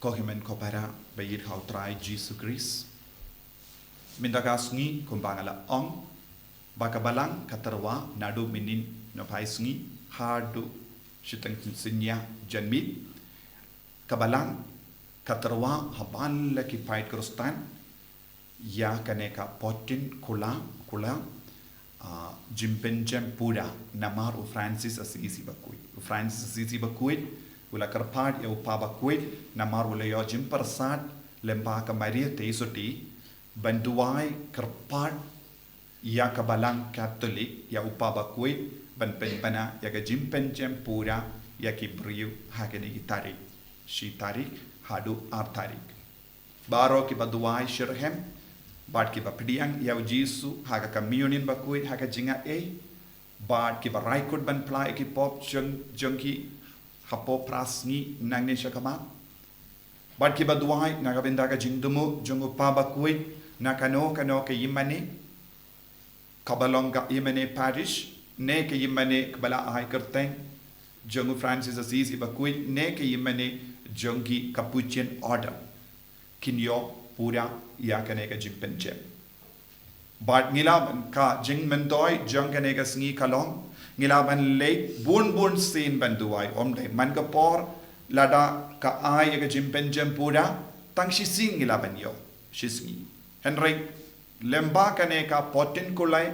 Kohimen kopara bayit hautrai Jesus Christ. Mindagasngi kumbangala ong bakabalang katerwa nadu minin nopaisngi hardu shitang sinya janmit kabalang katerwa haban laki pait krustan ya kaneka potin kula jingpynjem pura namar u Francis Assisi Bakuid. Francis Assisi Bakuid ula karpad ya upa Bakuid namar ula yo jimpersat lemba Maria teisoti banduai karpad ya kabalang Katolik ya upa Bakuid ban penpana ya ka jingpynjem pura ya ki briu hakene ki tarik shi tarik hadu ar tarik baro ki baduai shirhem bad ki bapdiang ya jisu haga communion Bakuid haga jinga bad ki baraikut ban plai ki pop jongki hapo prasni nangne shakama bad ki baduai naga bendaga jingdumu jongu pa Bakuid nakano ke yimane kabalonga yimane parish ne ke yimane kabala ai kerteng jongu Francis Assisi Bakuid ne ke yimane jongi Capuchin order kinyo pura ya kaneka jingpynjem bad ngilaban ka jingmentoy jong kaneka sngi kalong ngilaban le bun sin banduai omde mankapor lada ka ai ka jingpynjem pura tang shisin ngilaban yo shisngi henry lemba kaneka potin kulai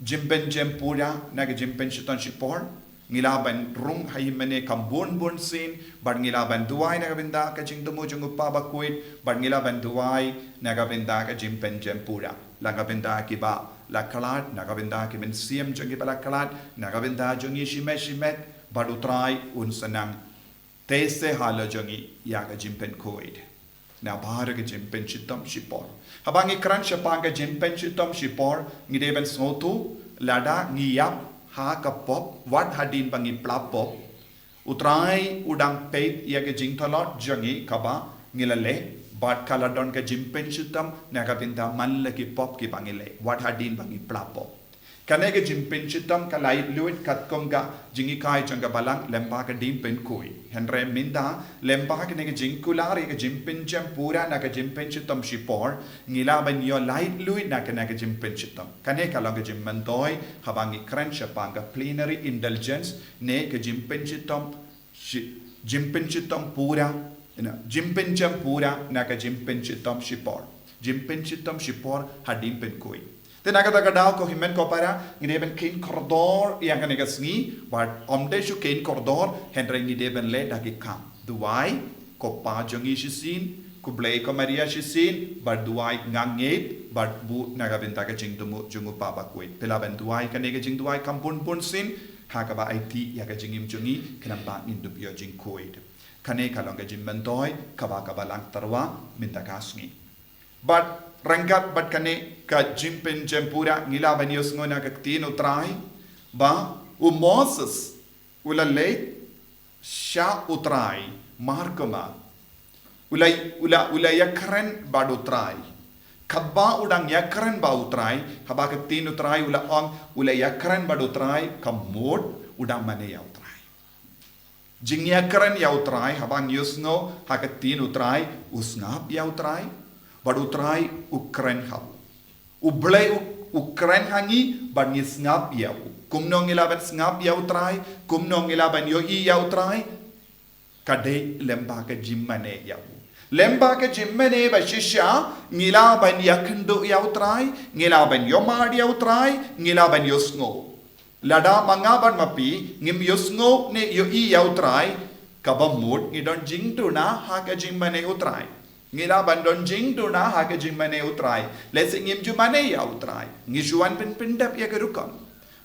jingpynjem pura naga jingpynshitom shipor ngilaban rung hayimane kambun sin bar ngilaban duai nagabinda ka jingdumu jungu pa Bakuid bar ngilaban duai nagabinda ka jingpynjem pura lagabinda kiba lakalat nagabinda kimen siam jungi balakalat nagabinda jungi shimet bar utrai unsanang tese hala jungi ya ka Dingpynkhuid na bahar ka jingpynshitom shipor habang ikran shapang ka jingpynshitom shipor ngideben snotu lada ngiyap ha kapop wat hadin bangi plapop utrai udang peit ya ke jingthalot jangi kaba ngilale bat kaladon ke jingpynshitom nagabinda manle ki pop ki bangile wat hadin bangi plapop kane ke jingpynshitom kalai luit katkom ga jingi kai janga balang lemba ka Dingpynkhuid henre minda lemba ke ne jingkular ke jingpynjem pura na ke jingpynshitom shipor ngila ban yo light luit na ke jingpynshitom kane kalong ke jingmentoy habangi kran shapanga plenary indulgence ne ke jingpynshitom pura jingpynjem pura na ke jingpynshitom shipor ha Dingpynkhuid tenaga daw ko himen ko para ngideben kain koridor yang kanega sngi but omde shu kain koridor henry ngideben le dagi kam duai ko pa jongi shisin ku blai ko Maria shisin but duai nganget but bu naga benta ka jingdumu jungu pa Bakuid pelaban duai kanega jing duai kampun sin hakaba IT ya ka jingim jungi kenamba indup yo Dingpynkhuid kane kalonga jingmentoy kaba lang tarwa minta kasngi but rangkat bat kane ka jingpynjem pura ngila banios ngona ka tino trai ba Moses ulale sha utrai markoma ula yakren badu trai kabba udang yakren ba utrai haba ka tino trai ula yakren badu trai kamod udang mane ya utrai jing yakren ya utrai haba niosno haka tino trai usngap ya utrai badutrai Ukraine habu ublay Ukraine hangi bani snap yau kumnong ilaban snap yau trai kumnong ilaban yo I yau trai kade lemba ka jimmane yau lemba ka jimmane ba shisha ngilaban yakndo yau trai ngilaban yo mad yau trai ngilaban yo sngo lada mangaban mapi ngim yo sngo ne yo I yau trai kabamut ngidon jingtu na ha ka jimmane utrai ngila bandon jing tu na ha ke jing mane utrai lesi ngim ju mane ya utrai ngishuan pindap ya kerukam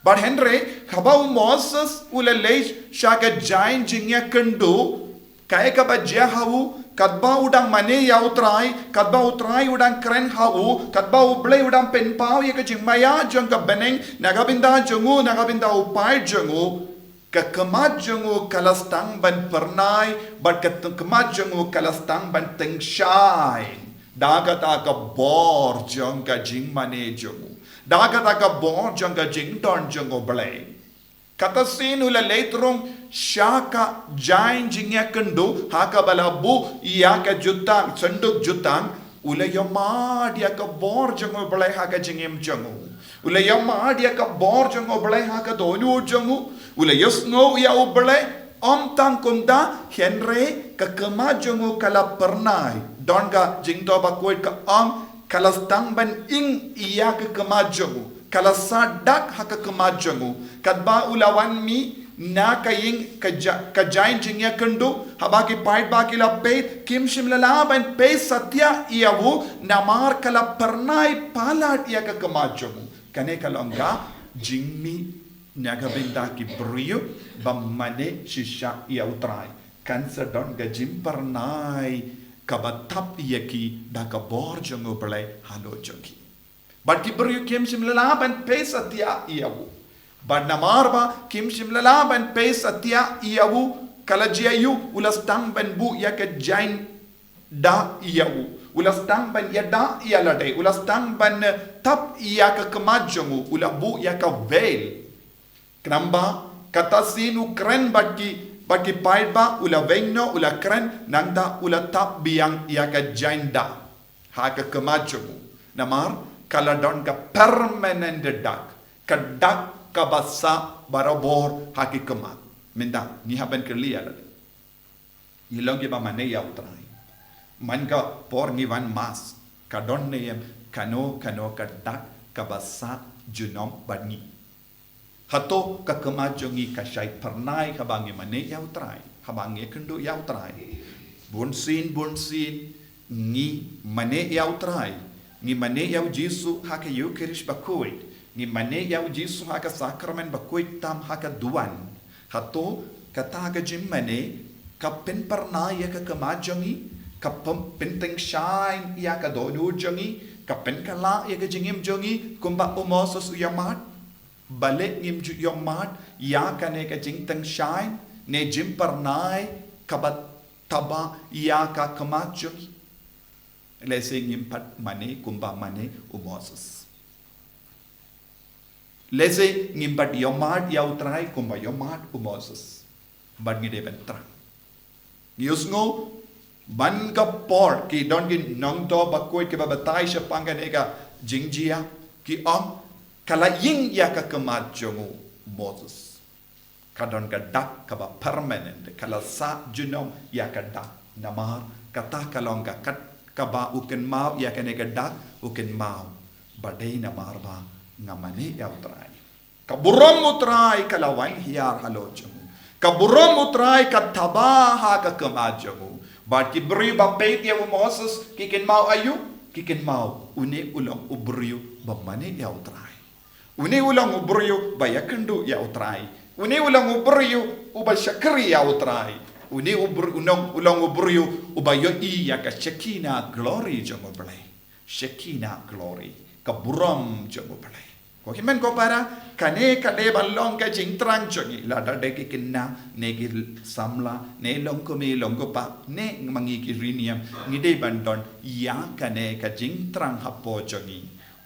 but henry khabau Moses ulale shaka jain jingya kandu kai ka bajya hawu kadba udang mane ya utrai kadba utrai udang kren hawu kadba uble udang penpau ya ke jing maya jong ka beneng nagabinda nagabinda upai jongu kemat jongu kalastang ban pernai bat kemat jongu kalastang ban tengshai dagata ka bor jong ka jing mane jongu dagata ka bor jong ka jing don jongu blay Katasin ula leitrong syaka jain jingya kendu haka balabu yaka jutang senduk jutang ula yama dia ka bor jango balai haka jingim jango ula yama dia ka bor jango balai haka donu jango ula yosngo ya balai om tang kunda henre ka kema jango kala pernai don ka jingto ba kuit ka om kala stang ban ing iya ka kema jango kala sadak haka kema jango kadba ulawan mi na kaying kajain jingya kendu habaki pait bakila pe kim shimlala ban pe satya iawu namar kala pernai palat ia ka kemajomu kane kalonga jingmi nagabinda ki brio bamane shisha ia utrai kansa don ga jim pernai kabatap yaki da ka borjongo belai halo jogi but ki brio kim shimlala ban pe satya iawu But namarba kim shimlala ban pe satya iawu kalajiayu ulastang ban bu yaka jain da iawu ulastang ban yada ialade ulastang ban tap yaka kemajongu ulabu yaka veil knamba katasinu kren baki paidba ula vengno ula kren nangda ula tap biang yaka jain da haka kemajongu namar kaladon ka permanent dak kadak kabasa barabor haki kemat minta ni haban kerlia lagi ilong ke bamane ya utrai man ka por ni van mas kadon ne kano kadak kabasa junom bani hato ka kemat jongi ka syait pernai habangi mane ya utrai habangi kendo ya utrai bonsin ni mane ya utrai ni mane ya jisu hake yukirish bakuit ni mane yau jisu haka sakramen bakuit tam haka duan hato kata ka jim mane ka pen parna ya ka kemajangi ka penteng shine ya ka dodu jangi ka pen kala ya ka jingim jangi kumba umosos yamat balik ngim yamat ya ka ne ka jingteng shine ne jim parnai ka bat taba ya ka kemajangi lese ngim pat mane kumba mane umosos Lese ngimbat yomad yautrai kumba yomad umoses. Bad ngide bentra. Yusngo ban ka por ki don ki nong to bakoy ke babatay siya panganega jingjia ki om kala ying ya ka kamat jongo Moses. Kadon ka dak ka ba permanent kala sa junom ya ka dak namar kata kalong ka kat ka ba uken mau ya ka nega dak uken mau badai namar ba ngamane ya utrai kaburom utrai kalawan hiar halojamu kaburom utrai katabaha ka kemajamu bat ki bri ba peit ya Moses kikin mau ayu kikin mau une ulang ubriu ba mane ya utrai une ulang ubriu ba yakendu ya utrai une ulang ubriu uba shakri ya utrai une ulang ubriu uba yo I ya ka shekina glory jamu balai shekina glory kaburam jamu balai ko himen ko para kane kade ballong ka jingtrang jongi la da de kinna negil samla ne long ko me long ko pa ne mangi kiriniam ngide bandon ya kane ka jingtrang hapo jongi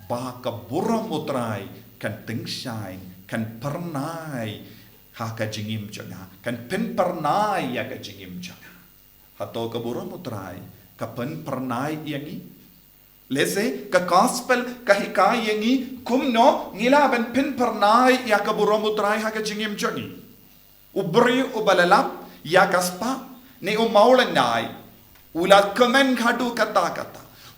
ba ka buram utrai kan ting shine kan pernai ha ka jingim jonga kan pen pernai ya ka jingim jonga hato ka buram utrai ka pen pernai yangi Lese ka gospel ka hikayengi kumno ngilaban pin pernai ya ka buromutrai ha ka jingim jongi ubri ubalalap ya kaspa ne umaulanai ulat kemen khadu kata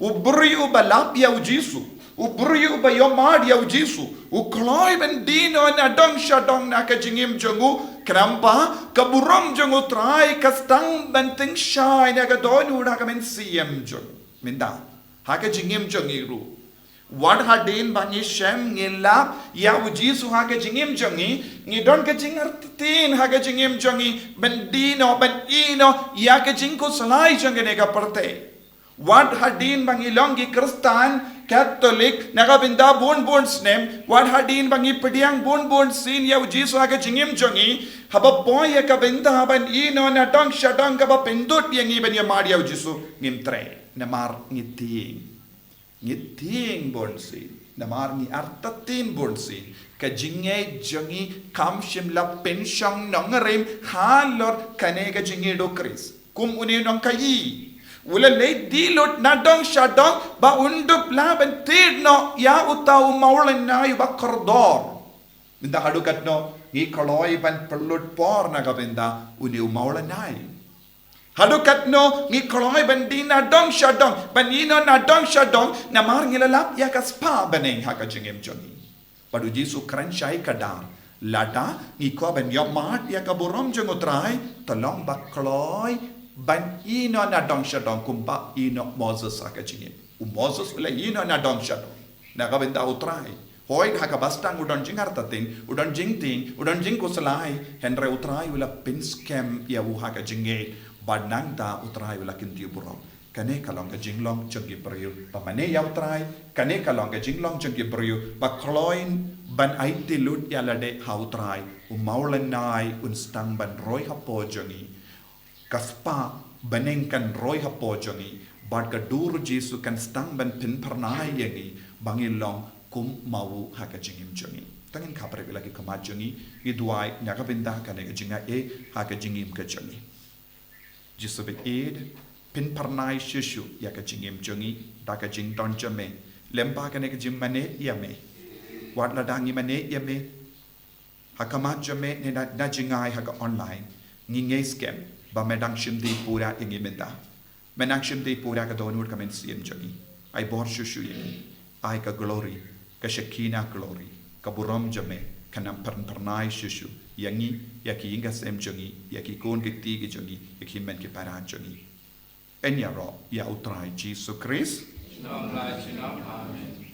ubri ubalap ya ujisu ubri ubayomad ya ujisu ukloi ben dino na dong shadong na ka jingim jongu krampa ka burom jongu trai ka stang banting shine ya ka donu da ka men siem jong minda haka jingim jongi ru wad hadin bangi shem ngila ya ujisu haka jingim jongi ngidon ka jingar tin haka jingim jongi bendino ben ino ya ka jingko salai jongi nega parte wad hadin bangi longi kristan catholic naga binda bon snem wad hadin bangi pediang bon sin ya ujisu haka jingim jongi haba boy ya ka binda ban ino na dong shadong ka ba pendut yangi ben ya mari ya ujisu ngimtre namar ngiting bonsin namar ni artatin bursin ka jinge jangi kam shimla penshang nongarim halor kanega jinge do kris kum une nong kayi ula le dilot nadong shadong ba undup laban tidno ya utau maulen na yu ba kordor minda hadukat no ngi koloi ban perlut por na gabenda uni maulen nai hadukat no ngi koloi ban dina dong shadong ban ino na dong shadong namar ngilalap ya kaspa baneng haka jingem jongi padu Yesu kran shai kadar lada ngi ko ban yomat ya kaburom jengotrai tolong bakloi ban ino na dong shadong kumpa ino Moses haka jingem Moses ula ino na dong shadong na gabenda utrai hoi haka bastang udon jingar tatin udon jingting udon jingkusalai henre utrai ula pinskem ya haka jinge badnang da utrai ula kinti burom kane kalong ka jinglong chungi periu pamane ya utrai kane kalong ka jinglong chungi periu ba kloin ban aiti lut ya lade ha utrai maulenai unstang ban roi hapo jongi kaspa banengkan roi hapo jongi bad ka dur Jesu kan stang ban pin pernai yangi bangilong kum mau haka jingim jongi tangin kapare lagi kama jongi iduai nyaga binda kane jinga haka jingim ka jongi Jesu bet pin pernai shishu ya ka jingim jongi da ka jing don jame lempa kane ka jim mane yame wat la dangi mane yame hakama jame ne na jingai haka online ngi scam ba medang shimdi pura ingi menda menang shimdi pura ka donur ka men siem jongi ai bor shishu yame ai ka glory ka shekina glory ka buram jame kanam pernai shishu yangi yaki inga sem jongi yaki kon ke tigi jongi yaki men ke para jongi enya ro ya utrai Jesus Christ Amen.